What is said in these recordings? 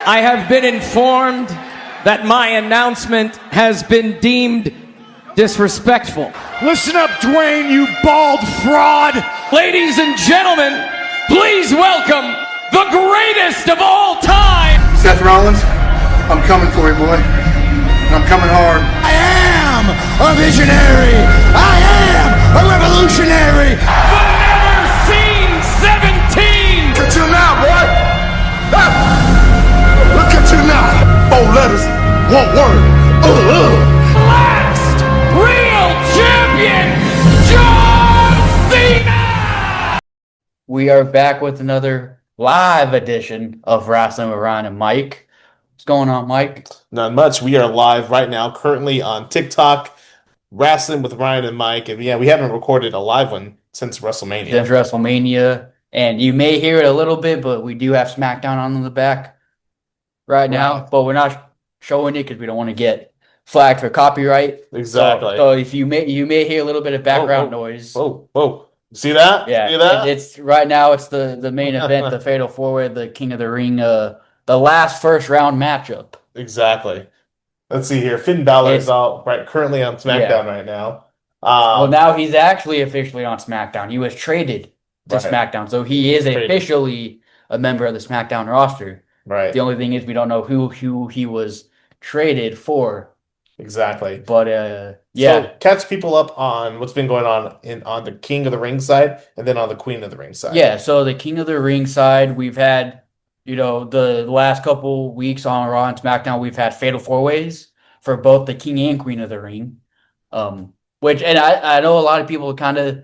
I have been informed that my announcement has been deemed disrespectful. Listen up, Dwayne, you bald fraud! Ladies and gentlemen, please welcome the greatest of all time! Seth Rollins, I'm coming for you, boy. I'm coming hard. I am a visionary! I am a revolutionary! The never seen 17! Look at you now, boy! Ah. Look at you now! 4 letters, 1 word. Last real champion, John Cena! We are back with another live edition of Rasslin with Ryan and Mike. What's going on, Mike? Not much. We are live right now, currently on TikTok, Rasslin with Ryan and Mike. And yeah, we haven't recorded a live one since WrestleMania. And you may hear it a little bit, but we do have SmackDown on in the back right now. But we're not showing it because we don't want to get flagged for copyright. Exactly. So if you may hear a little bit of background noise. Whoa. See that? Yeah. See that? It's right now. It's the main event, the Fatal 4-Way, the King of the Ring, the last first round matchup. Exactly. Let's see here. Finn Balor is out currently on SmackDown right now. Well, now he's actually officially on SmackDown. He was traded to SmackDown, so he is officially a member of the SmackDown roster. Right. The only thing is we don't know who he was traded for. Exactly. But So catch people up on what's been going on the King of the Ring side and then on the Queen of the Ring side. Yeah, so the King of the Ring side, we've had, the last couple weeks on Raw and SmackDown, we've had Fatal 4-Ways for both the King and Queen of the Ring. Which, and I know a lot of people kind of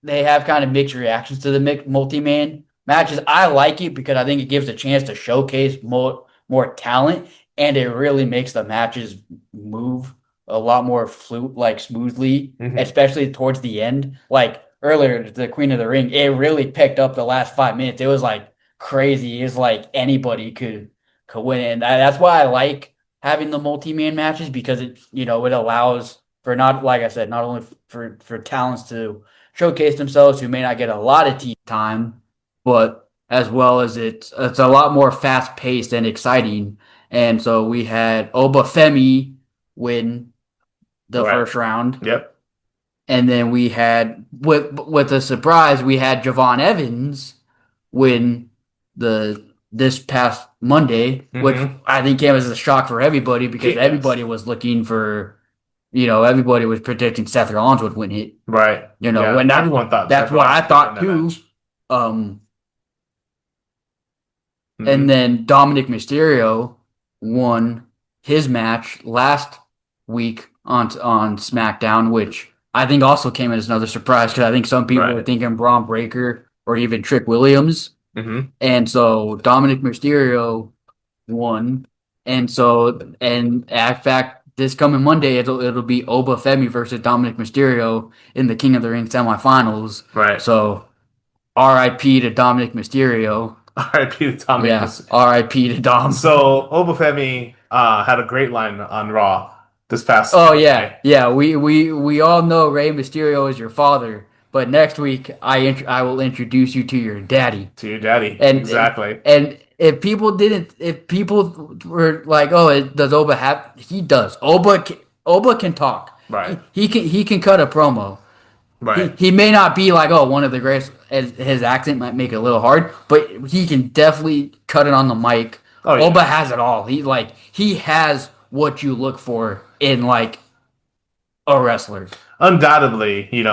they have kind of mixed reactions to the multi-man matches. I like it because I think it gives a chance to showcase more talent, and it really makes the matches move a lot more smoothly, especially towards the end. Like earlier, the Queen of the Ring, it really picked up the last 5 minutes. It was like crazy. It's like anybody could win it. And that's why I like having the multi-man matches, because it allows for not only for talents to showcase themselves who may not get a lot of TV time, but as well as it's a lot more fast-paced and exciting. And so we had Obafemi win the first round. Yep. And then we had, with a surprise, we had Javon Evans win this past Monday, which I think came as a shock for everybody, because everybody was looking for, everybody was predicting Seth Rollins would win it. Right. When everyone thought that's what I thought too. And then Dominic Mysterio won his match last week on SmackDown, which I think also came as another surprise, because I think some people were thinking Braun Breaker or even Trick Williams. And so Dominic Mysterio won. And in fact, this coming Monday, it'll be Obafemi versus Dominic Mysterio in the King of the Ring semifinals. Right. So R.I.P. to Dominic Mysterio. R.I.P. to Dominic. Yeah, R.I.P. to Dom. So Obafemi had a great line on Raw this past. Oh yeah, yeah. We all know Rey Mysterio is your father, but next week I will introduce you to your daddy. To your daddy, exactly. And if people were like, "Oh, does Oba have?" He does. Oba can talk. Right. He can cut a promo. Right. He may not be like, one of the greatest. His accent might make it a little hard, but he can definitely cut it on the mic. Oh, yeah. Oba has it all. He has what you look for in a wrestler. Undoubtedly, he's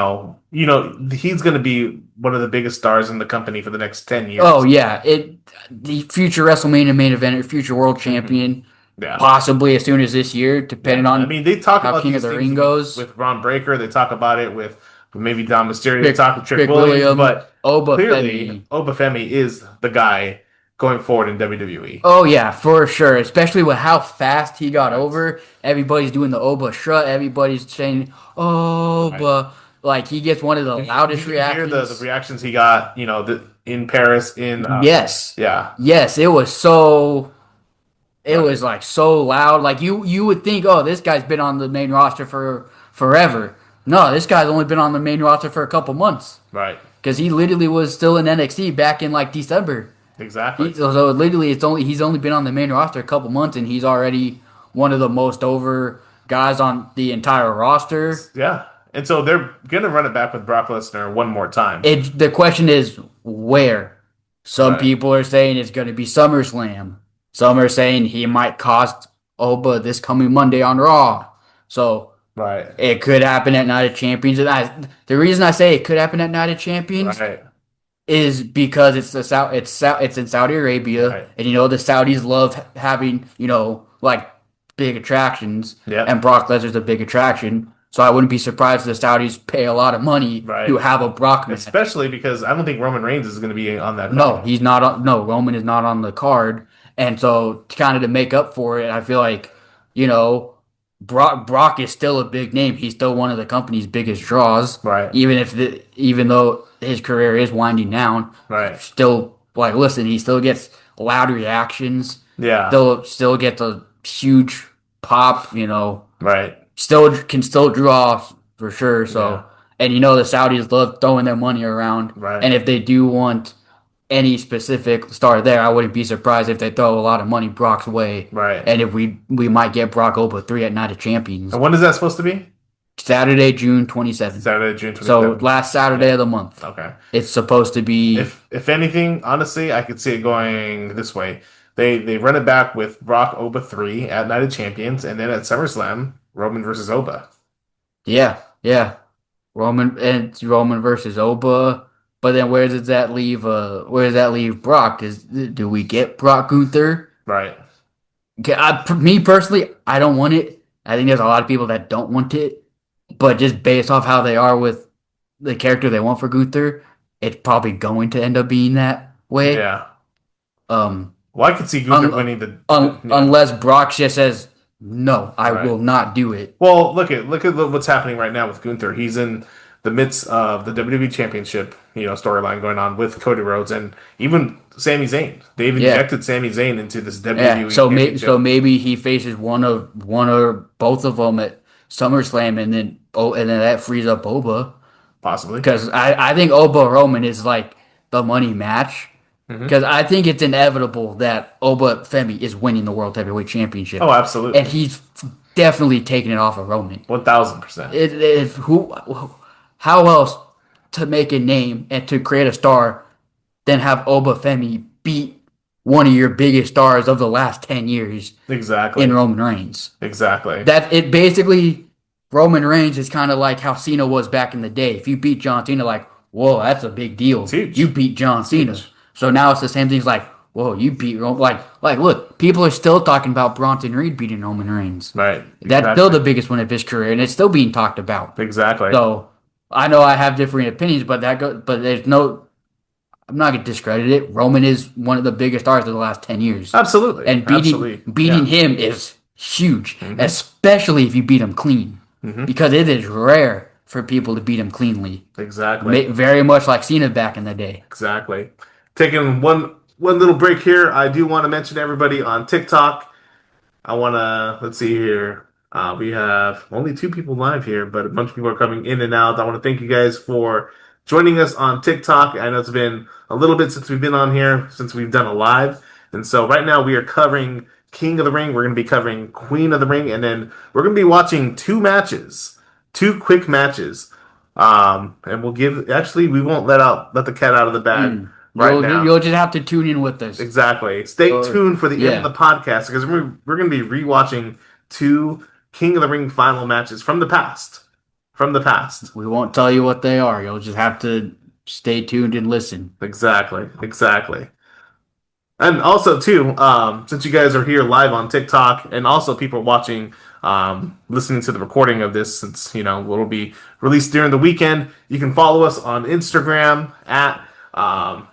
going to be one of the biggest stars in the company for the next 10 years. Oh yeah, the future WrestleMania main eventer, future world champion. Yeah. Possibly as soon as this year, depending on. They talk how about King of the Ring goes with Braun Breaker. They talk about it with maybe Dom Mysterio. They talk with Trick Williams, but clearly Obafemi is the guy going forward in WWE. Oh yeah, for sure. Especially with how fast he got over. Everybody's doing the Oba strut. Everybody's saying Oba. Right. He gets one of the loudest reactions. Hear the reactions he got, in Paris. Yes. Yeah. Yes, it was so. It was so loud. You would think, this guy's been on the main roster for forever. No, this guy's only been on the main roster for a couple months. Right. Because he literally was still in NXT back in December. Exactly. So literally, he's only been on the main roster a couple months, and he's already one of the most over guys on the entire roster. Yeah. And so they're gonna run it back with Brock Lesnar one more time. The question is where. Some Right. people are saying it's going to be SummerSlam. Some are saying he might cost Oba this coming Monday on Raw. So Right. it could happen at Night of Champions. And the reason I say it could happen at Night of Champions Right. is because it's in Saudi Arabia, Right. and the Saudis love having like big attractions, Yeah. and Brock Lesnar's a big attraction. So I wouldn't be surprised if the Saudis pay a lot of money Right. to have a Brock match. Especially because I don't think Roman Reigns is going to be on that. No, he's not on. No, Roman is not on the card, and so to make up for it, I feel like Brock is still a big name. He's still one of the company's biggest draws, Right. Even though his career is winding down, Right. Still, like, listen, he still gets loud reactions. Yeah. Still gets a huge pop. Right. Can still draw for sure. So, Yeah. and the Saudis love throwing their money around. Right. And if they do want any specific star there, I wouldn't be surprised if they throw a lot of money Brock's way. Right. And if we might get Brock Oba 3 at Night of Champions. And when is that supposed to be? Saturday, June 27th. Saturday, June 27th. So last Saturday of the month. Okay. It's supposed to be. If anything, honestly, I could see it going this way. They run it back with Brock Oba 3 at Night of Champions, and then at SummerSlam, Roman versus Oba. Yeah. Roman versus Oba. But then where does that leave Brock? Do we get Brock Gunther? Right. Me personally, I don't want it. I think there's a lot of people that don't want it. But just based off how they are with the character they want for Gunther, it's probably going to end up being that way. Yeah. Well, I could see Gunther winning the unless Brock just says no, I Right. will not do it. Well, look at what's happening right now with Gunther. He's in the midst of the WWE Championship, storyline going on with Cody Rhodes and even Sami Zayn. They've injected Sami Zayn into this WWE. Yeah, so maybe he faces one or both of them at SummerSlam, and then that frees up Oba. Possibly. Because I think Oba Roman is like the money match. Because I think it's inevitable that Oba Femi is winning the World Heavyweight Championship. Oh, absolutely. And he's definitely taking it off of Roman. 1000%. How else to make a name and to create a star than have Oba Femi beat one of your biggest stars of the last 10 years Exactly. in Roman Reigns? Exactly. Basically, Roman Reigns is kind of like how Cena was back in the day. If you beat John Cena, like, whoa, that's a big deal. It's huge. You beat John Cena. So now it's the same thing. It's like, whoa, you beat Roman. Like, look, people are still talking about Bronson Reed beating Roman Reigns. Right. That's still the biggest one of his career, and it's still being talked about. Exactly. So I know I have differing opinions, but there's no. I'm not gonna discredit it. Roman is one of the biggest stars of the last 10 years. Absolutely. And beating him is huge, especially if you beat him clean, because it is rare for people to beat him cleanly. Exactly. Very much like Cena back in the day. Exactly. Taking one little break here. I do want to mention everybody on TikTok. I want to, let's see here. We have only 2 people live here, but a bunch of people are coming in and out. I want to thank you guys for joining us on TikTok. I know it's been a little bit since we've been on here, since we've done a live. And so right now we are covering King of the Ring. We're going to be covering Queen of the Ring. And then we're going to be watching 2 matches, 2 quick matches. And we won't let the cat out of the bag. Now. You'll just have to tune in with us. Exactly. Stay tuned for the end of the podcast because we're going to be rewatching 2 King of the Ring final matches from the past. We won't tell you what they are. You'll just have to stay tuned and listen. Exactly. And also, too, since you guys are here live on TikTok and also people are watching, listening to the recording of this, since, it'll be released during the weekend, you can follow us on Instagram at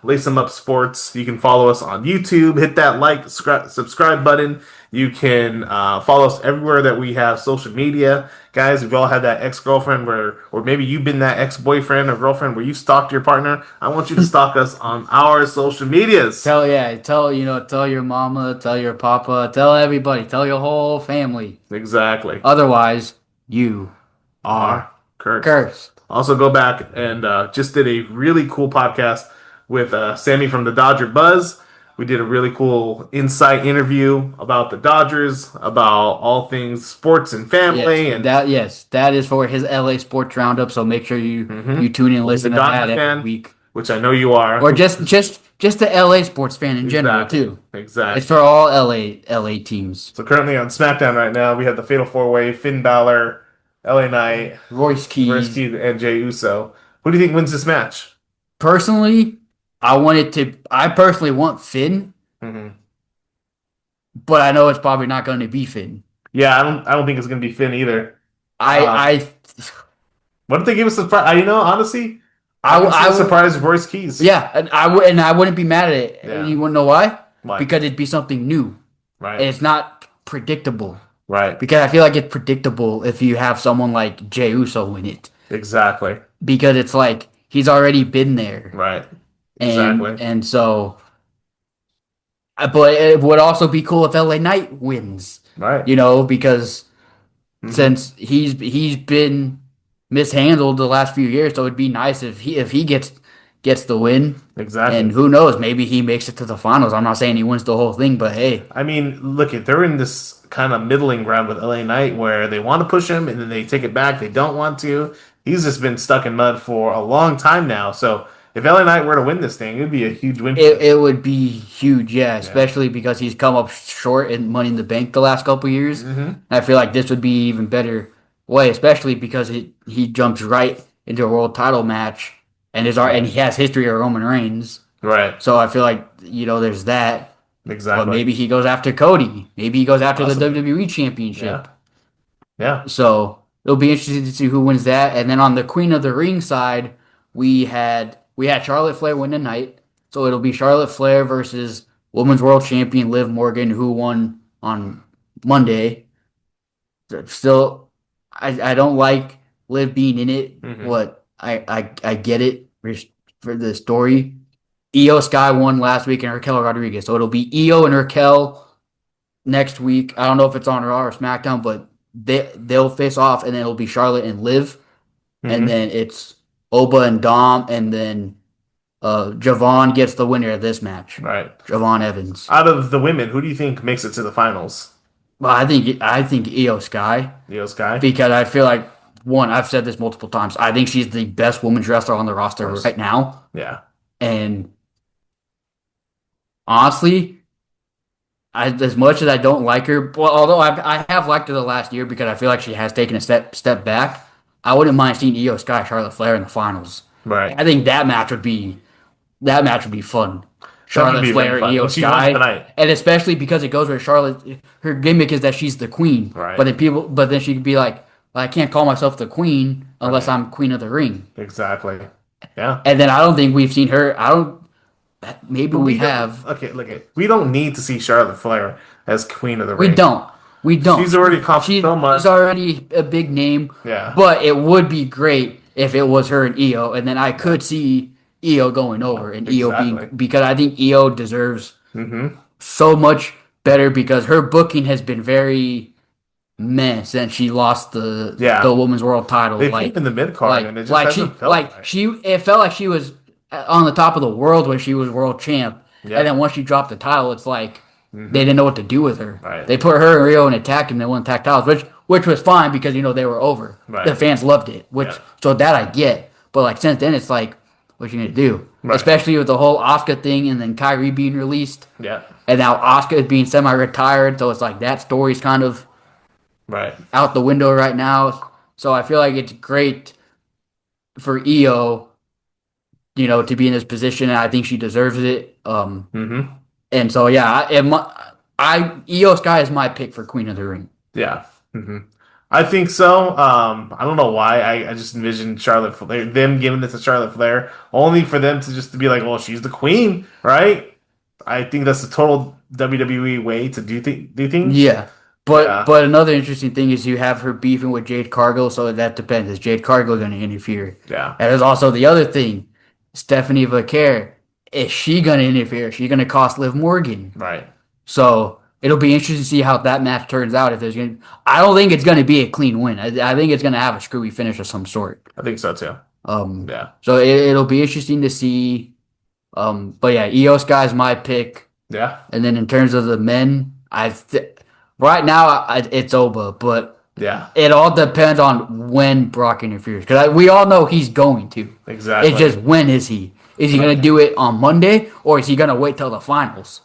Lace 'em Up Sports. You can follow us on YouTube. Hit that subscribe button. You can follow us everywhere that we have social media. Guys, if you all had that ex-girlfriend or maybe you've been that ex-boyfriend or girlfriend where you stalked your partner, I want you to stalk us on our social medias. Tell your mama, tell your papa, tell everybody, tell your whole family. Exactly. Otherwise, you are cursed. Also, go back and just did a really cool podcast with Sammy from the Dodger Buzz. We did a really cool insight interview about the Dodgers, about all things sports and family, and that is for his LA Sports Roundup. So make sure you Mhm. you tune in and He's a listen to that Dodger every fan, week, which I know you are. or just the LA sports fan in general Exactly. too. Exactly. It's for all LA teams. So currently on SmackDown right now, we have the Fatal 4-Way: Finn Balor, LA Knight, Royce Royce Keys. Keys, and Jey Uso. Who do you think wins this match? Personally, I personally want Finn, Hmm. but I know it's probably not going to be Finn. Yeah, I don't think it's gonna be Finn either. I What if they give us a surprise? You know, honestly, I I can see I a would surprise Royce Keys. yeah, and I wouldn't be mad at it. Yeah. And you want to know why? Why? Because it'd be something new. And Right. it's not predictable. Right. Because I feel like it's predictable if you have someone like Jey Uso in it. Exactly. Because it's like he's already been there. Right. And Exactly. and so but it would also be cool if LA Knight wins. Right. Because Mhm. since he's been mishandled the last few years, so it'd be nice if he gets the win. Exactly. And who knows, maybe he makes it to the finals. I'm not saying he wins the whole thing, but hey, I mean, look, they're in this kind of middling ground with LA Knight where they want to push him and then they take it back. They don't want to. He's just been stuck in mud for a long time now. So if LA Knight were to win this thing, it would be a huge win. it would be huge, yeah, especially because he's come up short in Money in the Bank the last couple years. Mhm. I feel like this would be even better way, especially because he jumps right into a world title match and he has history of Roman Reigns. Right. So I feel like there's that. Exactly. But maybe he goes after Cody. Maybe he goes after Possibly. the WWE Championship. Yeah. So it'll be interesting to see who wins that. And then on the Queen of the Ring side, we had Charlotte Flair win tonight. So it'll be Charlotte Flair versus Women's World Champion Liv Morgan, who won on Monday. Still, I don't like Liv being in it. Mhm. What I get it for the story. Io Sky won last week and Raquel Rodriguez. So it'll be Io and Raquel next week. I don't know if it's on Raw or SmackDown, but they'll face off, and then it'll be Charlotte and Liv, Mhm. and then it's Oba and Dom, and then Javon gets the winner of this match. Right. Javon Evans. Out of the women, who do you think makes it to the finals? Well, I think Io Sky, Io Sky? because I feel like I've said this multiple times. I think she's the best women's wrestler on the roster right now, Yeah. and honestly, as much as I don't like her, well, although I have liked her the last year because I feel like she has taken a step back, I wouldn't mind seeing Io Sky Charlotte Flair in the finals. Right. I think that match would be fun. Charlotte be Flair really and fun. Io Well, she won Sky, tonight. and especially because it goes where Charlotte, her gimmick is that she's the queen. Right. But then she could be like, I can't call myself the queen unless Right. I'm queen of the ring. Exactly. Yeah. And then I don't think we've seen her. Maybe we don't- have. Okay, look, we don't need to see Charlotte Flair as Queen of the Ring. We don't. We don't. She's already accomplished so much. She's already a big name. Yeah. But it would be great if it was her and Io, and then I could see Io going over and Io being, Exactly. because I think Io deserves Mm-hmm. so much better because her booking has been very meh since she lost the women's world title. They keep in the mid card, and it just hasn't felt right. It felt like she was on the top of the world when she was world champ, Yeah. and then once she dropped the title, it's like they didn't know what to do with her. Right. They put her and Rio in attack, and they won tag titles, which was fine because they were over. Right. The fans loved it, Yeah. so that I get. But like since then, it's like, what you gonna do? Right. Especially with the whole Asuka thing, and then Kyrie being released, Yeah. and now Asuka is being semi-retired, so it's like that story's kind of Right. out the window right now. So I feel like it's great for Io, to be in this position, and I think she deserves it. Mm-hmm. And so yeah, Io Sky is my pick for Queen of the Ring. Yeah. Mm-hmm. I think so. I don't know why. I just envisioned Charlotte Flair, them giving it to Charlotte Flair, only for them to be like, well, she's the queen, right? I think that's the total WWE way to do things. Yeah. But Yeah. but another interesting thing is you have her beefing with Jade Cargill, so that depends. Is Jade Cargill going to interfere? Yeah. And there's also the other thing, Stephanie Vaquer. Is she going to interfere? Is she going to cost Liv Morgan? Right. So it'll be interesting to see how that match turns out. I don't think it's going to be a clean win. I think it's going to have a screwy finish of some sort. I think so too. Yeah. So it'll be interesting to see. But yeah, Io Sky is my pick. Yeah. And then in terms of the men, right now it's Oba, but Yeah. it all depends on when Brock interferes. Because we all know he's going to. Exactly. It's just when is he? Is he going to do it on Monday or is he going to wait till the finals?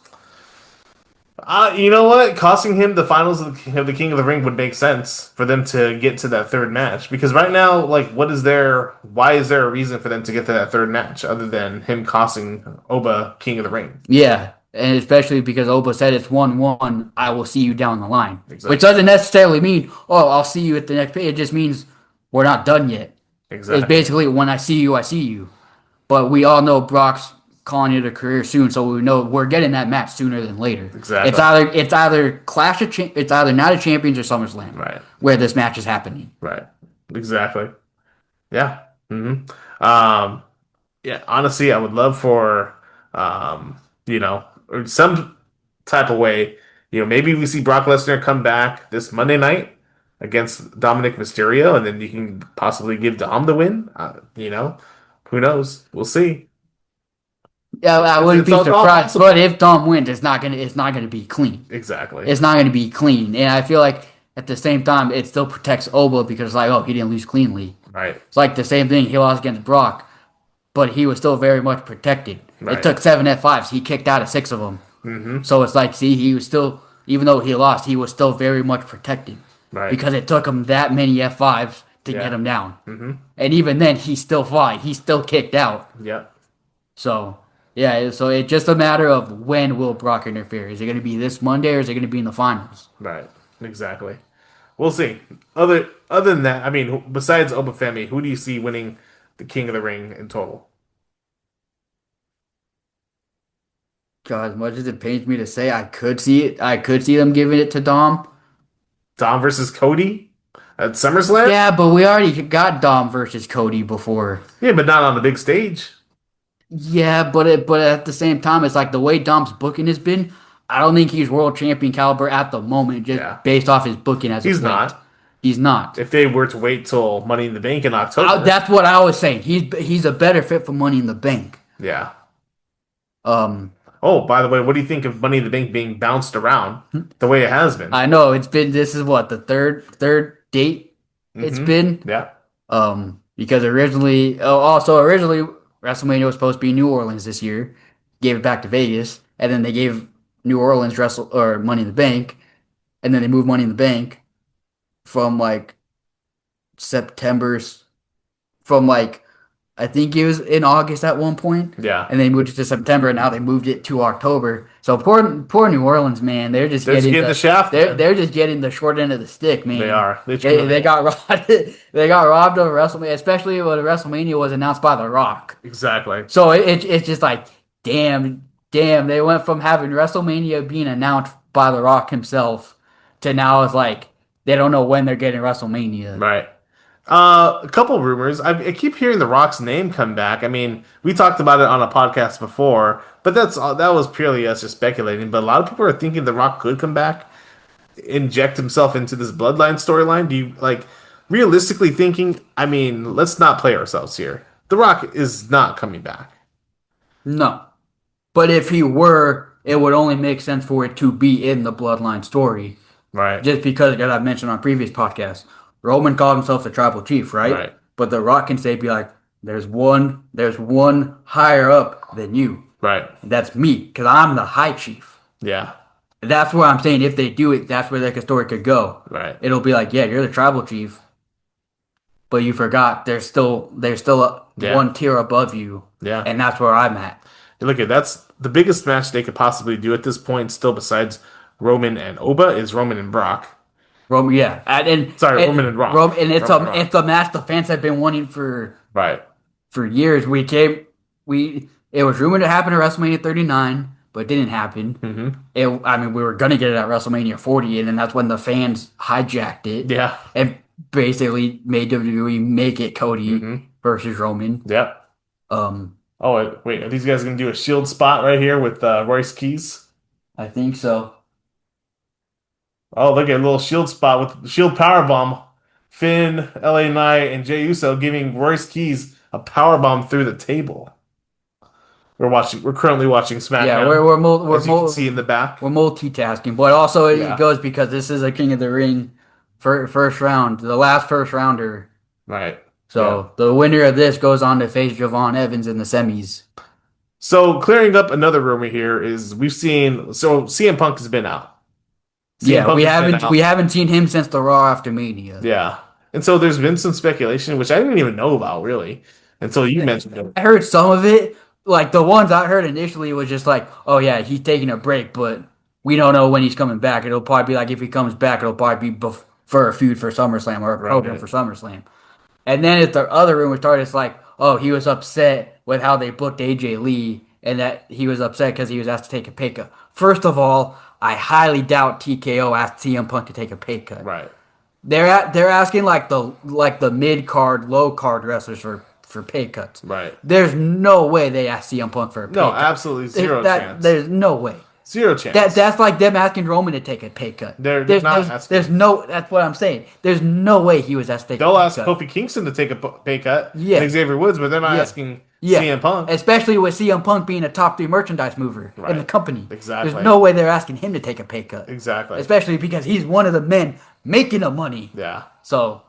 You know what? Costing him the finals of the King of the Ring would make sense for them to get to that third match. Because right now, like, why is there a reason for them to get to that third match other than him costing Oba King of the Ring? Yeah, and especially because Oba said it's 1-1, I will see you down the line. Exactly. Which doesn't necessarily mean, oh, I'll see you at the next page. It just means we're not done yet. Exactly. It's basically when I see you, I see you. But we all know Brock's calling it a career soon, so we know we're getting that match sooner than later. Exactly. It's either it's either Night of Champions or SummerSlam, Right. where this match is happening. Right. Exactly. Yeah. Yeah. Honestly, I would love for, or some type of way, maybe we see Brock Lesnar come back this Monday night against Dominic Mysterio, and then you can possibly give Dom the win. Who knows? We'll see. Yeah, I wouldn't It's be all surprised. possible. But if Dom wins, it's not gonna be clean. Exactly. It's not going to be clean. And I feel like at the same time, it still protects Oba because, like, oh, he didn't lose cleanly. Right. It's like the same thing. He lost against Brock, but he was still very much protected. Right. It took 7 F5s. He kicked out of 6 of them. Mm-hmm. So it's like, see, he was still, even though he lost, he was still very much protected. Right. Because it took him that many F5s to Yeah. get him down. Mm-hmm. And even then, he still fought. He still kicked out. Yeah. So, yeah, so it's just a matter of when will Brock interfere. Is it going to be this Monday or is it going to be in the finals? Right. Exactly. We'll see. Other than that, I mean, besides Obafemi, who do you see winning the King of the Ring in total? God, as much as it pains me to say, I could see it. I could see them giving it to Dom. Dom versus Cody at SummerSlam? Yeah, but we already got Dom versus Cody before. Yeah, but not on the big stage. Yeah, but at the same time, it's like the way Dom's booking has been. I don't think he's world champion caliber at the moment, just Yeah. based off his booking as He's of late. not. He's not. If they were to wait till Money in the Bank in October. That's what I was saying. He's a better fit for Money in the Bank. Yeah. Um, Oh, by the way, what do you think of Money in the Bank being bounced around the way it has been? I know it's been. This is what the third date it's been. Yeah. Because originally WrestleMania was supposed to be in New Orleans this year, gave it back to Vegas, and then they gave New Orleans Money in the Bank, and then they moved Money in the Bank from like September's from like I think it was in August at one point. Yeah. And they moved it to September, and now they moved it to October. So poor New Orleans, man. They're just getting the shaft. They're just getting the short end of the stick, man. They are. They got robbed. They got robbed of WrestleMania, especially when WrestleMania was announced by The Rock. Exactly. So it's just like, damn. They went from having WrestleMania being announced by The Rock himself to now it's like they don't know when they're getting WrestleMania. Right. A couple rumors. I keep hearing The Rock's name come back. I mean, we talked about it on a podcast before, but that was purely us just speculating. But a lot of people are thinking The Rock could come back, inject himself into this Bloodline storyline. Do you realistically thinking? I mean, let's not play ourselves here. The Rock is not coming back. No. But if he were, it would only make sense for it to be in the Bloodline story. Right. Just because, as I've mentioned on previous podcasts, Roman called himself the tribal chief, right? Right. But The Rock can be like, there's one higher up than you. Right. That's me, because I'm the high chief. Yeah. That's where I'm saying if they do it, that's where the story could go. Right. It'll be like, yeah, you're the tribal chief, but you forgot there's still one tier above you. Yeah. And that's where I'm at. Look at that's the biggest match they could possibly do at this point. Still, besides Roman and Oba, is Roman and Brock. Roman, yeah, Roman and Rock. And it's a match the fans have been wanting for years. It was rumored to happen at WrestleMania 39, but it didn't happen. Mm-hmm. We were gonna get it at WrestleMania 40, and then that's when the fans hijacked it. Yeah, and basically made WWE make it Cody versus Roman. Yeah. Oh wait, are these guys gonna do a Shield spot right here with Royce Keys? I think so. Oh, look at a little Shield spot with Shield powerbomb. Finn, LA Knight, and Jey Uso giving Royce Keys a powerbomb through the table. We're currently watching SmackDown. Yeah, as you can see in the back. we're multitasking, but also Yeah. it goes because this is a King of the Ring first round, the last first rounder. Right. So the winner of this goes on to face Javon Evans in the semis. So clearing up another rumor here is CM Punk has been out. Yeah, Punk we has been haven't out. we haven't seen him since the Raw after Mania. Yeah. And so there's been some speculation, which I didn't even know about really until you mentioned it. I heard some of it. Like the ones I heard initially was just like, oh yeah, he's taking a break, but we don't know when he's coming back. It'll probably be like if he comes back, it'll probably be for a feud for SummerSlam or a program for SummerSlam. And then if the other rumor started, it's like, oh, he was upset with how they booked AJ Lee, and that he was upset because he was asked to take a pay cut. First of all, I highly doubt TKO asked CM Punk to take a pay cut. Right. They're asking like the mid card, low card wrestlers for pay cuts. Right. There's no way they asked CM Punk for a pay cut. No, absolutely zero chance. There's no way. Zero chance. That's like them asking Roman to take a pay cut. There's not asking. There's no. That's what I'm saying. There's no way he was asked to take They'll a pay ask cut. Kofi Kingston to take a pay cut. Yeah. And Xavier Woods, but they're not asking CM Punk. Especially with CM Punk being a top 3 merchandise mover in the company. Exactly. There's no way they're asking him to take a pay cut. Exactly. Especially because he's one of the men making the money. Yeah. So,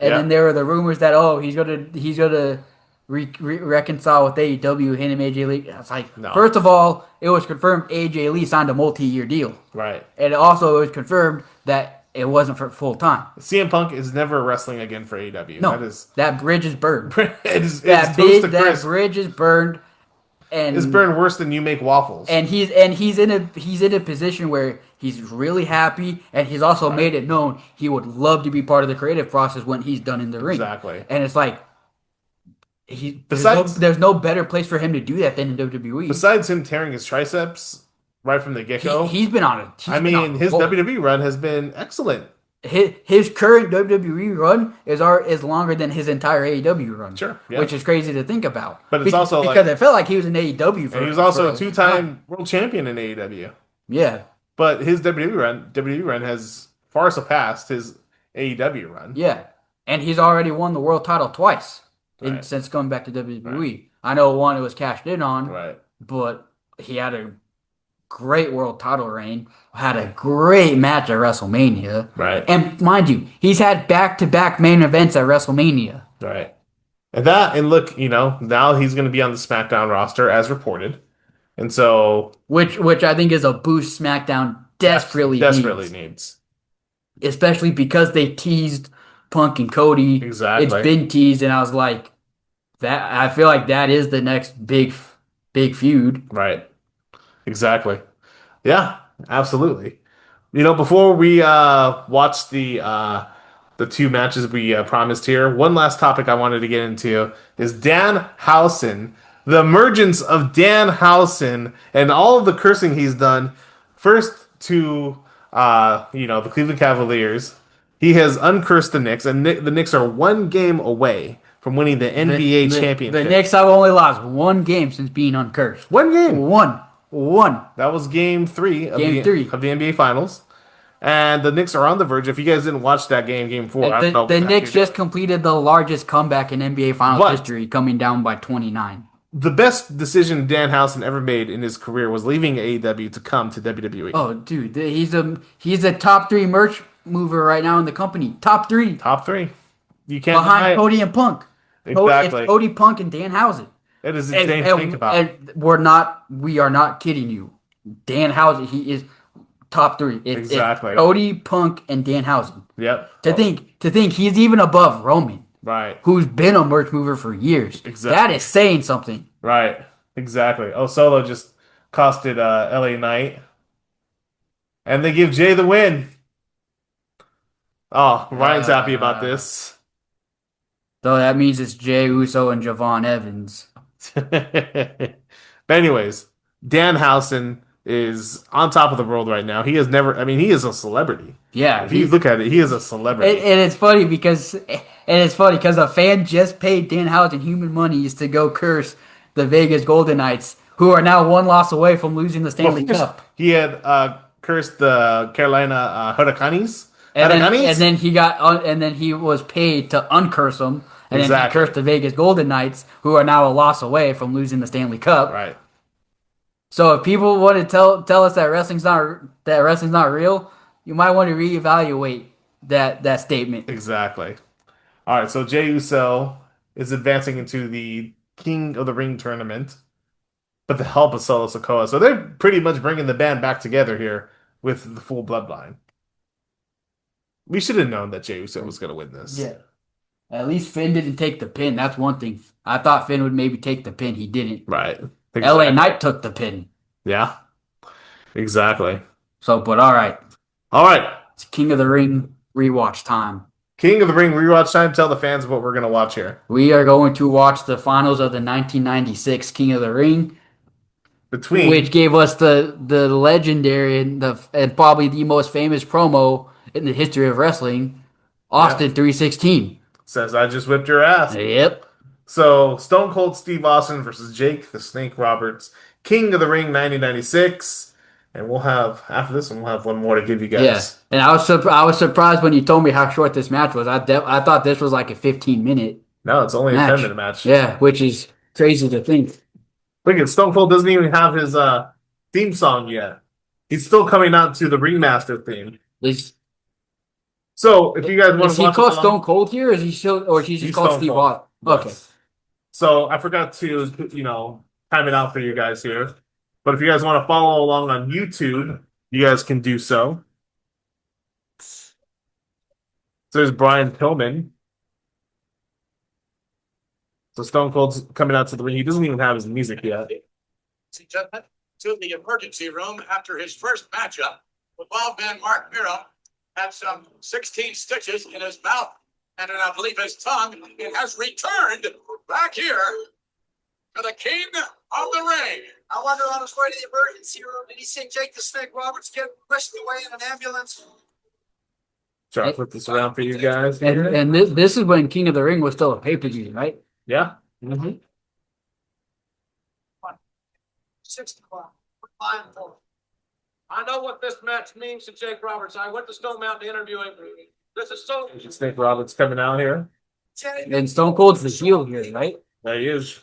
and then there were the rumors that he's gonna reconcile with AEW, him and AJ Lee. It's like, first of all, it was confirmed AJ Lee signed a multi-year deal. Right. And also it was confirmed that it wasn't for full time. CM Punk is never wrestling again for AEW. No, that bridge is burned. That bridge is burned, and it's burned worse than you make waffles. And he's in a position where he's really happy, and he's also made it known he would love to be part of the creative process when he's done in the ring. Exactly. And it's like there's no better place for him to do that than in WWE. Besides him tearing his triceps right from the get-go, he's been on it. His WWE run has been excellent. His current WWE run is longer than his entire AEW run. Sure, which is crazy to think about. But it's also because it felt like he was in AEW for. And he was also a 2-time world champion in AEW. Yeah, but his WWE run has far surpassed his AEW run. Yeah, and he's already won the world title twice since coming back to WWE. Right. I know one it was cashed in on, but he had a great world title reign, had a great match at WrestleMania. Right. And mind you, he's had back-to-back main events at WrestleMania. Right. And look, now he's going to be on the SmackDown roster as reported. And so which I think is a boost SmackDown desperately needs. Especially because they teased Punk and Cody. Exactly. It's been teased, and I was like, I feel like that is the next big feud. Right. Exactly. Yeah, absolutely. Before we watch the 2 matches we promised here, one last topic I wanted to get into is Danhausen, the emergence of Danhausen, and all of the cursing he's done. First to the Cleveland Cavaliers, he has uncursed the Knicks, and the Knicks are 1 game away from winning the NBA championship. The Knicks have only lost 1 game since being uncursed. 1 game. One. That was game 3 of the NBA Finals. And the Knicks are on the verge. If you guys didn't watch that game 4, I don't know. The Knicks just completed the largest comeback in NBA Finals history, coming down by 29. The best decision Danhausen ever made in his career was leaving AEW to come to WWE. Oh, dude, he's a top 3 merch mover right now in the company. Top 3. Top 3. You can't behind Cody and Punk. Exactly. It's Cody, Punk, and Danhausen. It is insane to think about. And we are not kidding you. Danhausen, he is top 3. It's Cody, Punk, and Danhausen. Yep. To think he's even above Roman. Right. Who's been a merch mover for years. Exactly. That is saying something. Right. Exactly. Solo just costed LA Knight. And they give Jay the win. Oh, Ryan's happy about this. So that means it's Jey Uso and Javon Evans. But anyways, Danhausen is on top of the world right now. He is a celebrity. Yeah. If you look at it, he is a celebrity. And it's funny because a fan just paid Danhausen human monies to go curse the Vegas Golden Knights, who are now 1 loss away from losing the Stanley Cup. He had cursed the Carolina Hurricanes And then he was paid to uncurse them, and then he cursed the Vegas Golden Knights, who are now a loss away from losing the Stanley Cup. Right. So if people want to tell us that wrestling's not real, you might want to reevaluate that statement. Exactly. All right, so Jey Uso is advancing into the King of the Ring tournament, but the help of Solo Sikoa. So they're pretty much bringing the band back together here with the full bloodline. We should have known that Jey Uso was going to win this. Yeah. At least Finn didn't take the pin. That's one thing. I thought Finn would maybe take the pin. He didn't. Right. Exactly. LA Knight took the pin. Yeah. Exactly. So, but all right. All right. It's King of the Ring rewatch time. King of the Ring rewatch time. Tell the fans what we're going to watch here. We are going to watch the finals of the 1996 King of the Ring. Which gave us the legendary and probably the most famous promo in the history of wrestling, Austin 316. Says, I just whipped your ass. Yep. So, Stone Cold Steve Austin versus Jake the Snake Roberts, King of the Ring 1996. And after this one, we'll have one more to give you guys. Yeah. And I was surprised when you told me how short this match was. I thought this was like a 15-minute. No, it's only match. A 10-minute match. Yeah, which is crazy to think. Look at Stone Cold doesn't even have his theme song yet. He's still coming out to the Ringmaster theme. So if you guys want to watch, is he called Stone Cold here, or is he still, or he's just called Steve Austin? Okay. Yes. So I forgot to time it out for you guys here, but if you guys want to follow along on YouTube, you guys can do so. So there's Brian Pillman. So Stone Cold's coming out to the ring. He doesn't even have his music yet. Gentlemen, to the emergency room after his first matchup with Wild Man Mark Miro had some 16 stitches in his mouth and in, I believe, his tongue. It has returned back here to the King of the Ring. I wonder on his way to the emergency room, did he see Jake the Snake Roberts get pushed away in an ambulance? Try to flip this around for you guys. And this is when King of the Ring was still a pay-per-view, right? Yeah. Mm-hmm. 6 o'clock. We're fine for it. I know what this match means to Jake Roberts. I went to Stone Mountain to interview him. This is so. Snake Roberts coming out here. And Stone Cold's the heel here, right? There he is.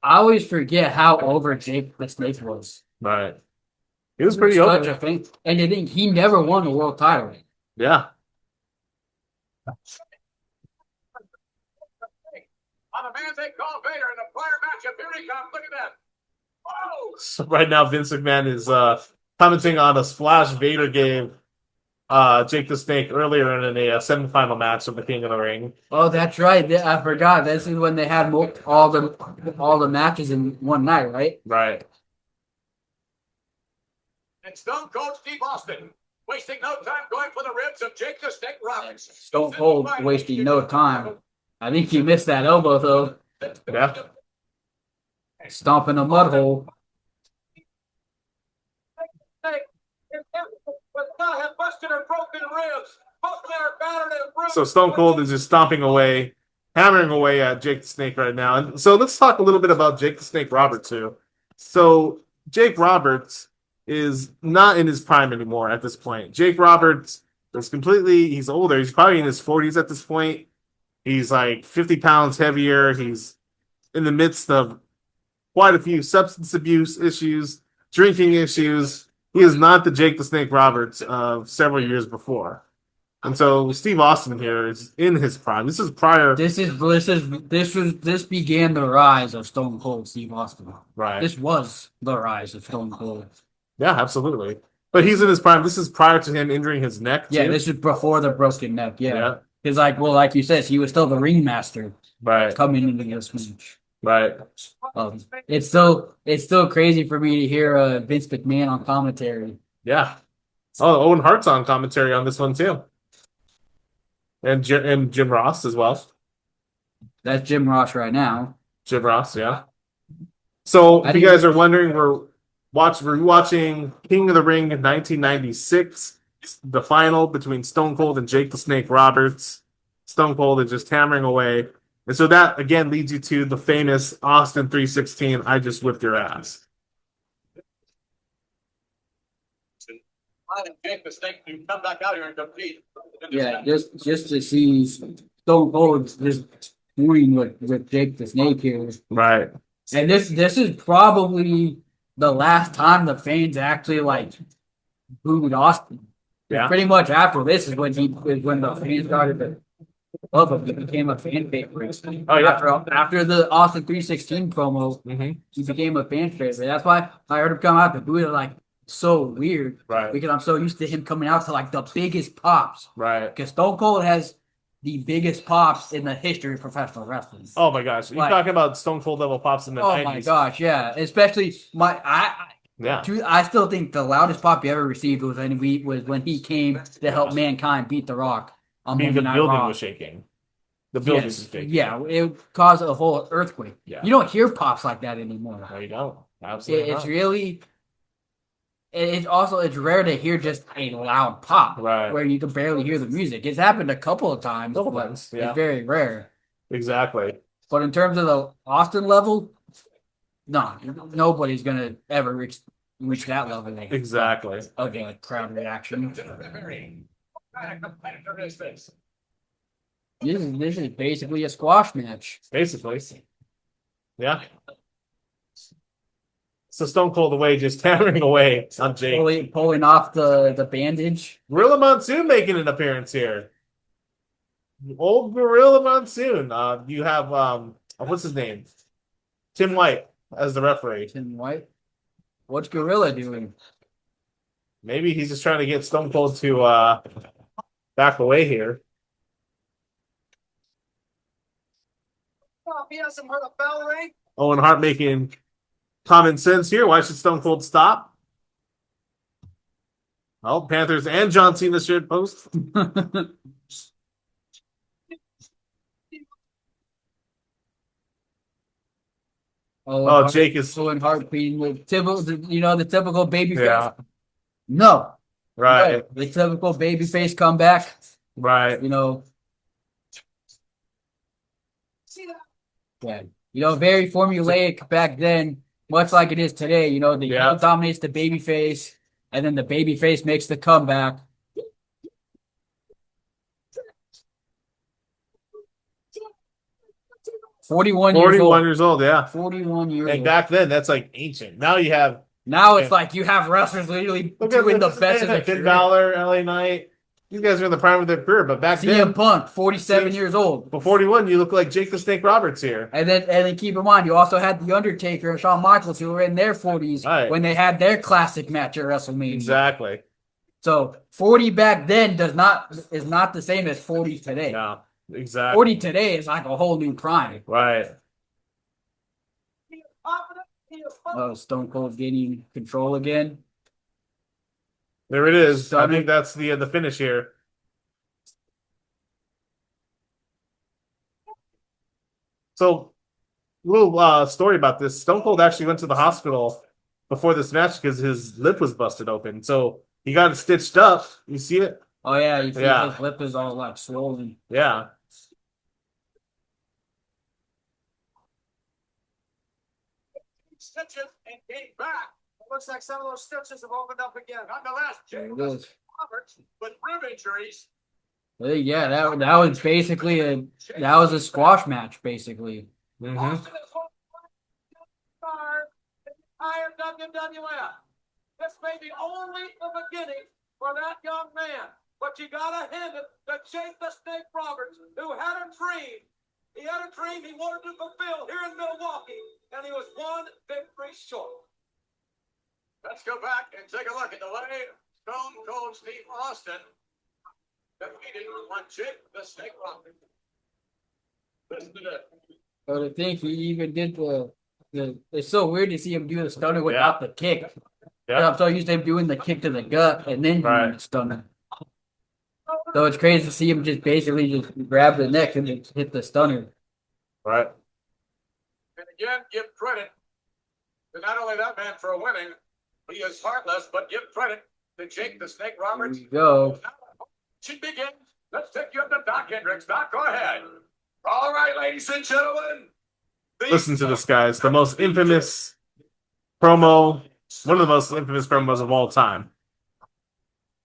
I always forget how over Jake the Snake was. Right. He was pretty such over. A thing. And I think he never won the world title. Yeah. On the man they call Vader in the prior matchup. Here he comes. Look at that. Oh! So right now, Vince McMahon is commenting on a Splash Vader gave Jake the Snake earlier in a semifinal match of the King of the Ring. Oh, that's right. I forgot. This is when they had all the matches in one night, right? Right. And Stone Cold Steve Austin wasting no time going for the ribs of Jake the Snake Roberts. Stone Cold wasting no time. I think he missed that elbow, though. Yeah. Stomping a mud hole. So Stone Cold is just stomping away, hammering away at Jake the Snake right now. And so let's talk a little bit about Jake the Snake Roberts too. So Jake Roberts is not in his prime anymore at this point. Jake Roberts is he's older. He's probably in his 40s at this point. He's like 50 pounds heavier. He's in the midst of quite a few substance abuse issues, drinking issues. He is not the Jake the Snake Roberts of several years before. And so Steve Austin here is in his prime. This is prior. This began the rise of Stone Cold Steve Austin. Right. This was the rise of Stone Cold. Yeah, absolutely. But he's in his prime. This is prior to him injuring his neck. Yeah, too. this is before the broken neck. Yeah. Because like you said, he was still the ringmaster. Right. Coming into this match. Right. It's still crazy for me to hear Vince McMahon on commentary. Yeah. Oh, Owen Hart's on commentary on this one too. And Jim Ross as well. That's Jim Ross right now. Jim Ross, yeah. So if you guys are wondering, we're watching King of the Ring in 1996, the final between Stone Cold and Jake the Snake Roberts. Stone Cold is just hammering away And so that again leads you to the famous Austin 316. I just whipped your ass. I and Jake the Snake to come back out here and compete. Yeah, just to see Stone Cold just touring with Jake the Snake here. Right. And this is probably the last time the fans actually like booed Austin. Yeah. Pretty much after this is when the fans started to love him. He became a fan favorite. Oh, yeah. After the Austin 316 promo, Mm-hmm. he became a fan favorite. That's why I heard him come out to boo it like so weird. Right. Because I'm so used to him coming out to like the biggest pops. Right. Because Stone Cold has the biggest pops in the history of professional wrestling. Oh my gosh. You're Like- talking about Stone Cold level pops in the 90s. Oh my gosh, yeah. Especially Yeah. I still think the loudest pop he ever received was when he came to help Mankind beat The Rock on I mean, Monday the Night building Raw. was shaking. The building was Yes, shaking. yeah, it would cause a whole earthquake. Yeah. You don't hear pops like that anymore. No, you don't. Absolutely It's not. really. It's rare to hear just a loud pop, Right. where you can barely hear the music. It's happened a couple of times, Couple but times, yeah. it's very rare. Exactly. But in terms of the Austin level, no, nobody's gonna ever reach that level. Exactly. Of a crowd reaction. This is basically a squash match. Basically. Yeah. So Stone Cold away, just hammering away on Jake. Pulling off the bandage. Gorilla Monsoon making an appearance here. Old Gorilla Monsoon. You have what's his name? Tim White as the referee. Tim White. What's Gorilla doing? Maybe he's just trying to get Stone Cold to back away here. Oh, he hasn't heard a bell ring. Owen Hart making common sense here. Why should Stone Cold stop? Oh, Panthers and John Cena shared post. Oh, Jake is Owen Hart being the typical baby face. yeah, No, right, the typical baby face comeback. right. Yeah, very formulaic back then, much like it is today. The heel dominates the baby face, and then the baby face makes the comeback. Forty-one years old, yeah. 41 years And old. back then, that's like ancient. Now you have Now it's like you have wrestlers literally doing the best of their Finn career. Balor, LA Knight. These guys are in the prime of their career, but back then, CM Punk, 47 years old. for 41, you look like Jake the Snake Roberts here. And then keep in mind, you also had The Undertaker and Shawn Michaels who were in their 40s Right. when they had their classic match at WrestleMania. Exactly. So 40 back then is not the same as 40 today. No, exactly. 40 today is like a whole new prime. Right. Oh, Stone Cold gaining control again. There it is. Stunning. I think that's the finish here. So, little story about this. Stone Cold actually went to the hospital before this match because his lip was busted open. So he got it stitched up. You see it? Oh yeah, you see Yeah. his lip is all like swollen. Yeah. Stitches and came back. Looks like some of those stitches have opened up again. Nonetheless, There Jake it is. Roberts with rib injuries. Yeah, that was basically a squash match basically. Mm-hmm. Austin is home star in the entire WWF. This may be only the beginning for that young man, but you gotta hand it to Jake the Snake Roberts, who had a dream. He had a dream he wanted to fulfill here in Milwaukee, and he was one victory short. Let's go back and take a look at the way Stone Cold Steve Austin defeated one Jake the Snake Roberts. Listen to this. But I think he even did the it's so weird to see him do the stunner without the kick. Yeah. I'm so used to him doing the kick to the gut and then doing Right. the stunner. So it's crazy to see him just basically just grab the neck and just hit the stunner. Right. And again, give credit to not only that man for winning, he is heartless, but give credit to Jake the Snake Here Roberts. we go. She begins. Let's take you up to Doc Hendricks. Doc, go ahead. All right, ladies and gentlemen. Listen to this, guys. The most infamous promo, one of the most infamous promos of all time.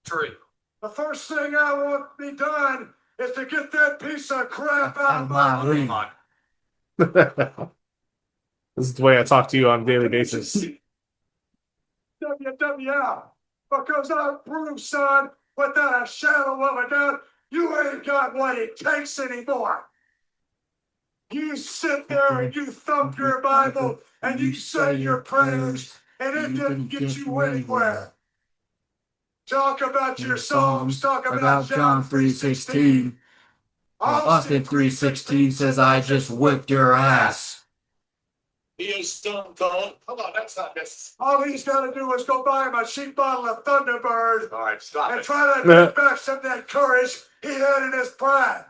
The first thing I want to be done is to get that piece of crap out of my ring. This is the way I talk to you on a daily basis. WWF. Because I prove, son, without a shadow of a doubt, you ain't got what it takes anymore. You sit there and you thump your Bible and you say your prayers, and it didn't get you anywhere. Talk about your Psalms, talk about John 3:16. Austin 3:16 says I just whipped your ass. He is Stone Cold. Hold on, that's not necessary. All he's got to do is go buy him a cheap bottle of Thunderbird All right, stop and it. try to get back some of that courage he had in his prime.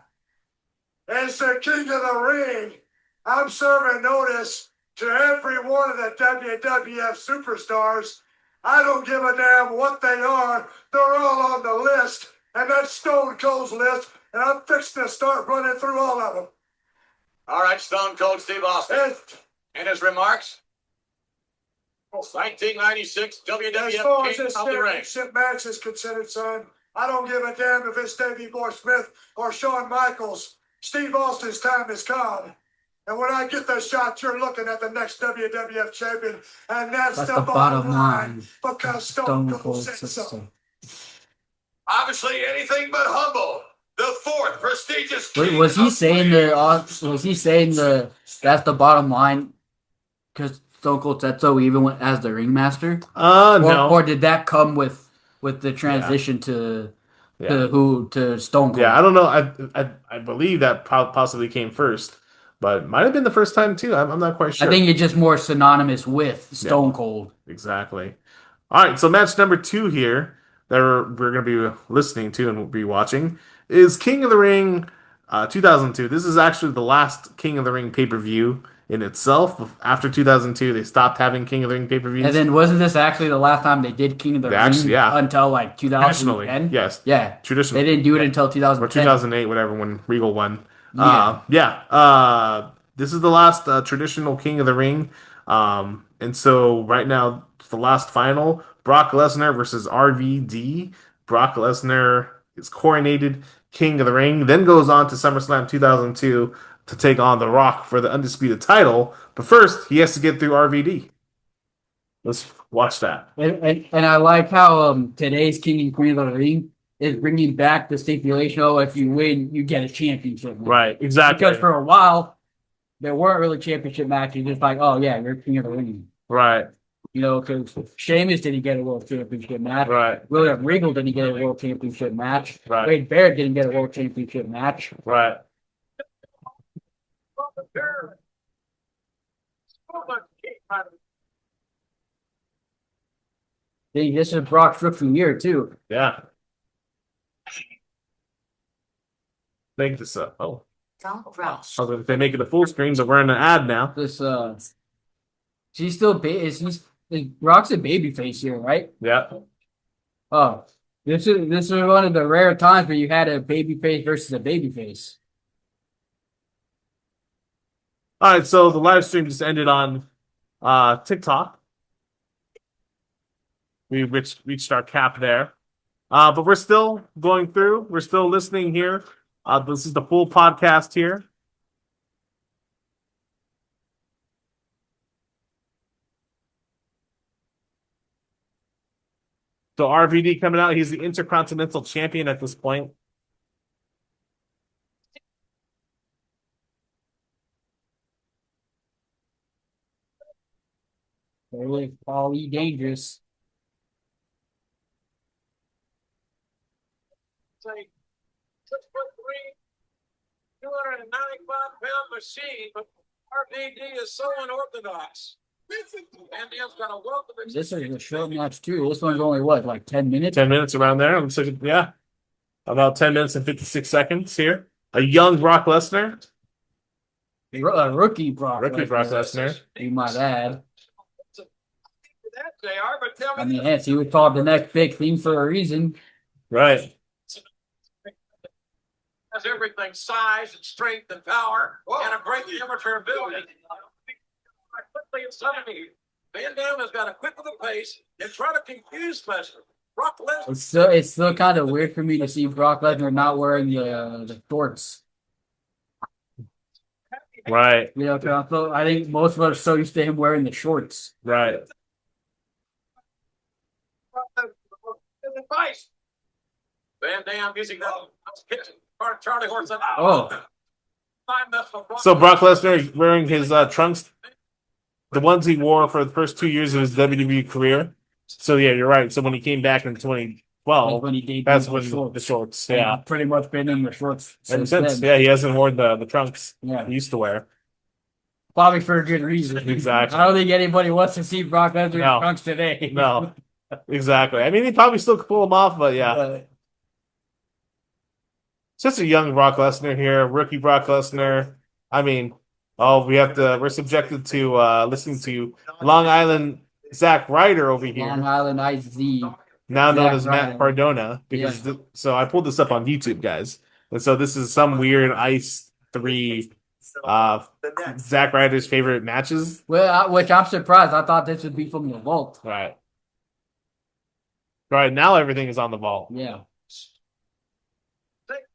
As the king of the ring, I'm serving notice to every one of the WWF superstars. I don't give a damn what they are. They're all on the list, and that's Stone Cold's list, and I'm fixing to start running through all of them. All right, Stone Cold Steve Austin. And his remarks? 1996 As WWF far as King this of the Ring. championship match is considered, son, I don't give a damn if it's Davey Boy Smith or Shawn Michaels. Steve Austin's time has come. And when I get the shot, you're looking at the next WWF champion, and that's the bottom line. Because Stone Cold said so. Obviously, anything but humble. The fourth prestigious Wait, king was he of saying that's the bottom line? Because Stone Cold said so even as the ringmaster? No. Or did that come with the transition to Stone Cold? Yeah, I don't know. I believe that possibly came first, but might have been the first time too. I'm not quite sure. I think it's just more synonymous with Stone Cold. Exactly. All right, so match number 2 here that we're going to be listening to and we'll be watching is King of the Ring 2002. This is actually the last King of the Ring pay-per-view in itself. After 2002, they stopped having King of the Ring pay-per-views. And then wasn't this actually the last time they did King of the Ring? Actually, yeah. Until like 2010? Traditionally, yes. Yeah. Traditionally. They didn't do it until 2010. Or 2008, whatever, when Regal won. Yeah. This is the last traditional King of the Ring. And so right now, the last final, Brock Lesnar versus RVD. Brock Lesnar is coronated King of the Ring, then goes on to SummerSlam 2002 to take on The Rock for the undisputed title. But first, he has to get through RVD. Let's watch that. And I like how today's King and Queen of the Ring is bringing back the stipulation, if you win, you get a championship match. Right, exactly. Because for a while, there weren't really championship matches. Just like, oh, yeah, you're King of the Ring. Right. You know, because Sheamus didn't get a World Championship match. Right. William Regal didn't get a World Championship match. Right. Wade Barrett didn't get a World Championship match. Right. This is Brock's rookie year, too. Yeah. Make this up. Oh. If they make it a full screen, so we're in an ad now. This, she's still, Brock's a babyface here, right? Yeah. Oh, this is one of the rare times where you had a babyface versus a babyface. All right, so the live stream just ended on TikTok. We reached our cap there. But we're still going through. We're still listening here. This is the full podcast here. So RVD coming out. He's the Intercontinental Champion at this point. Really, Paulie dangerous. Say, 6'3", 295-pound machine, but RVD is so unorthodox. And he's got a wealth of This is a short match too. This one's only like 10 minutes? 10 minutes around there. So, yeah. About 10 minutes and 56 seconds here. A young Brock Lesnar. A rookie Brock Lesnar. You might add. that they are, but tell me. I mean, he was called the next big thing for a reason. Right. Has everything, size and strength and power, and a great amateur ability. Quickly and suddenly, Van Dam has got to quick with the pace and try to confuse Lesnar. Brock Lesnar. It's still kind of weird for me to see Brock Lesnar not wearing the shorts. Right. You know, 'cause I think most of us are so used to him wearing the shorts. Right. Advice. Van Dam using that Charlie Horse. Oh. So Brock Lesnar wearing his trunks, the ones he wore for the first 2 years of his WWE career. So yeah, you're right. So when he came back in 2012, When he debuted that's the when shorts. the shorts. And Yeah. he's pretty much been in the shorts And since since, then. yeah, he hasn't worn the trunks Yeah. he used to wear. Probably for a good reason. Exactly. I don't think anybody wants to see Brock Lesnar No. in trunks today. No. Exactly. I mean, he probably still could pull him off, but yeah. But It's just a young Brock Lesnar here, rookie Brock Lesnar. I mean, we're subjected to listening to Long Island Zack Ryder over here, Long Island IZ. now known Zack as Matt Ryder. Cardona, because so I pulled this up on YouTube, guys, and so this is some weird Ice 3 Zack Ryder's favorite matches. Well, which I'm surprised. I thought this would be from the vault. Right. Right now, everything is on the vault. Yeah.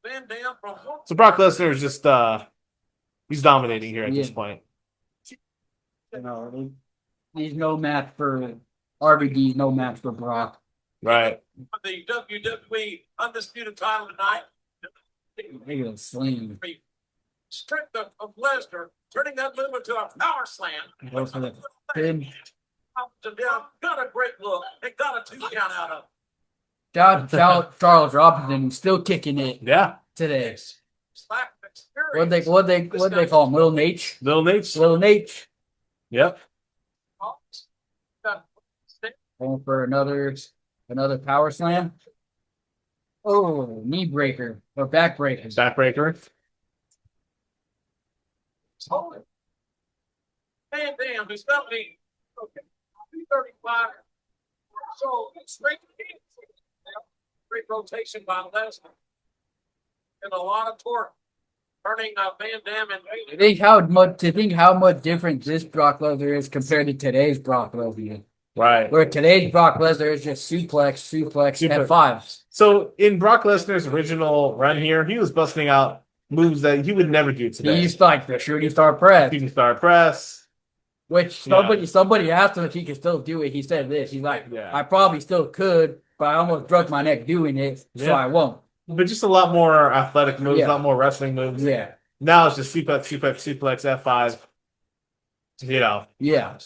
Van Dam from So Brock Lesnar is just he's dominating here at this Yeah. point. You know, he's no match for RVD's no match for Brock. Right. the WWE Undisputed title tonight. Look at the sling. Strength of Lesnar, turning that move into a power slam. Goes for the pin. Up and down, got a great look. They got a 2 count out of it. Shout out Charles Robinson, still kicking it Yeah. today. Slack of experience. What they call him? Little Nate. Little Nate's. Little Nate. Yep. Going for another power slam. Oh, knee breaker or back breaker. Backbreaker. Van Dam, who's got me 235. So straight great rotation by Lesnar. And a lot of torque. Turning Van Dam and Think how much different this Brock Lesnar is compared to today's Brock Lesnar. Right. Where today's Brock Lesnar is just suplex, F5s. So in Brock Lesnar's original run here, he was busting out moves that he would never do today. He used like the shooting star press, Shooting star press. which somebody asked him if he could still do it. He said this. He's like, Yeah. I probably still could, but I almost broke my neck doing it, so Yeah. I won't. But just a lot more athletic moves, Yeah. a lot more wrestling moves. Yeah, Now it's just suplex, F5. You know. yeah.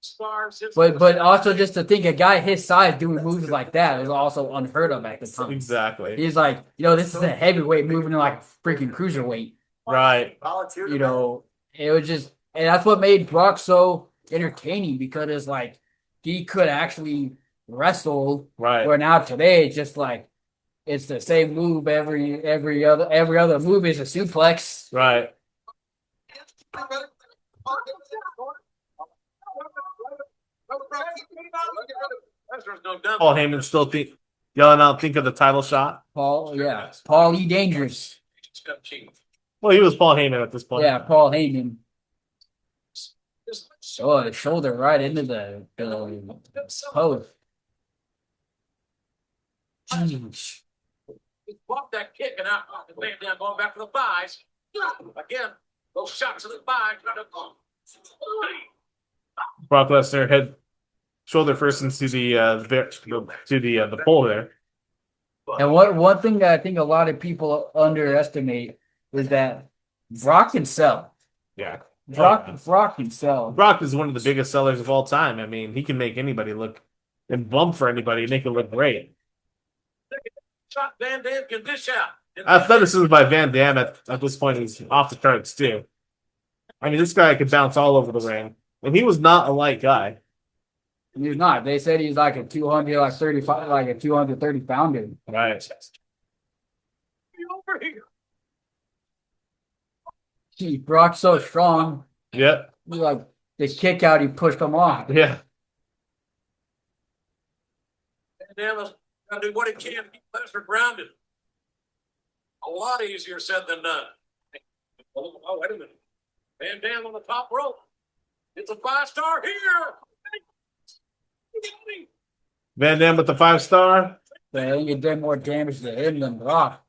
stars. But also just to think a guy his size doing moves like that is also unheard of at the time. Exactly. He's like, this is a heavyweight moving like a freaking cruiserweight. Right. It was just, and that's what made Brock so entertaining because it's like he could actually wrestle. Right. Where now today it's just like it's the same move every other move is a suplex. Right. Paul Heyman still yelling out, think of the title shot. Paul E. Dangerous. Well, he was Paul Heyman at this point. Yeah, Paul Heyman. Oh, the shoulder right into the post. Jeez. Block that kick and out. Van Dam going back to the thighs. Again, those shots to the thighs. Brock Lesnar head shoulder first into the pole there. And one thing that I think a lot of people underestimate is that Brock can sell. Yeah. Brock can sell. Brock is one of the biggest sellers of all time. I mean, he can make anybody look and bump for anybody and make it look great. Shot Van Dam can dish out. Athleticism by Van Dam at this point is off the charts too. I mean, this guy could bounce all over the ring, and he was not a light guy. He's not. They said he's like a 230 pounder. Right. Over here. Gee, Brock's so strong. Yep. Like the kick out, he pushed him off. Yeah. Van Dam is going to do what he can to keep Lesnar grounded. A lot easier said than done. Oh, wait a minute. Van Dam on the top rope. It's a 5-star here. Van Dam with the 5-star. But I think it did more damage to him than Brock.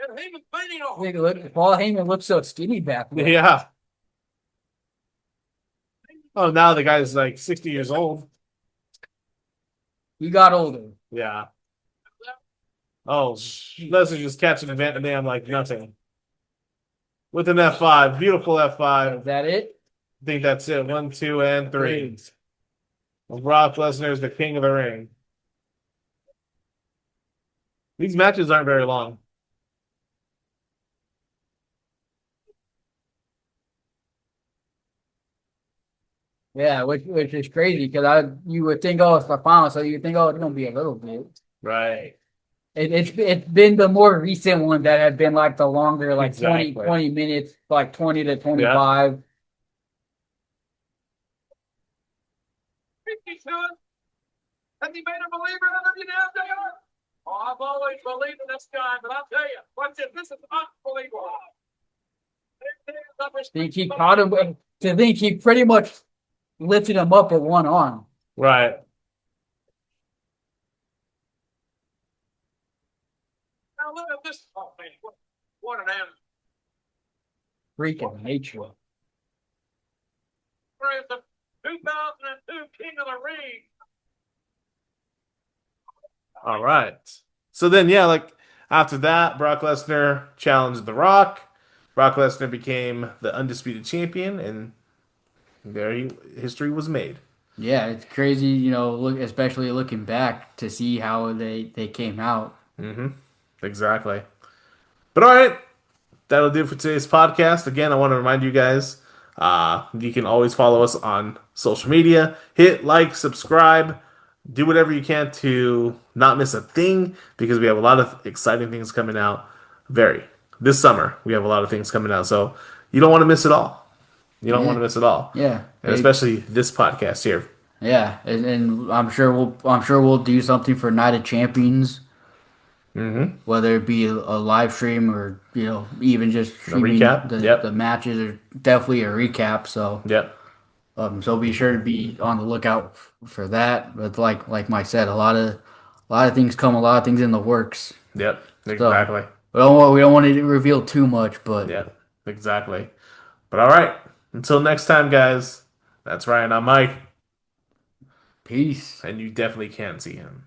And Heyman fainting I off. think Paul Heyman looks so skinny back then. Yeah. Oh, now the guy's like 60 years old. He got older. Yeah. Oh, Lesnar just catching Van Dam like nothing. With an F5. Beautiful F5. Is that it? I think that's it. 1, 2, and 3. Brock Lesnar is the king of the ring. These matches aren't very long. Yeah, which is crazy because you would think, oh, it's the final, so you think, oh, it's gonna be a little bit. Right. It's been the more recent ones that have been like the longer, like Exactly. 20 minutes, like 20 to 25. Has he made a believer in him, you now, Taylor? Oh, I've always believed in this guy, but I'll tell you, watch it. This is unbelievable. Think he caught him to think he pretty much lifted him up with one arm. Right. Now look at this. Oh, man, what an animal. Freak of nature. Where is the 2002 King of the Ring? All right. So then, yeah, like after that, Brock Lesnar challenged The Rock. Brock Lesnar became the undisputed champion, and history was made. Yeah, it's crazy, especially looking back to see how they came out. Mm-hmm. Exactly. But all right, that'll do it for today's podcast. Again, I want to remind you guys, you can always follow us on social media. Hit like, subscribe, do whatever you can to not miss a thing because we have a lot of exciting things coming out. This summer, we have a lot of things coming out, so you don't want to miss it all. You don't want to miss it all. Yeah, And especially this podcast here. Yeah, and I'm sure we'll do something for Night of Champions. Mm-hmm. Whether it be a live stream or even just streaming recap. the matches, or definitely a recap. So Yep. So be sure to be on the lookout for that. But like Mike said, a lot of things come, a lot of things in the works. Yep. Exactly. So, we don't want to reveal too much, but Yeah. Exactly. But all right. Until next time, guys. That's Ryan. I'm Mike. peace. And you definitely can see him.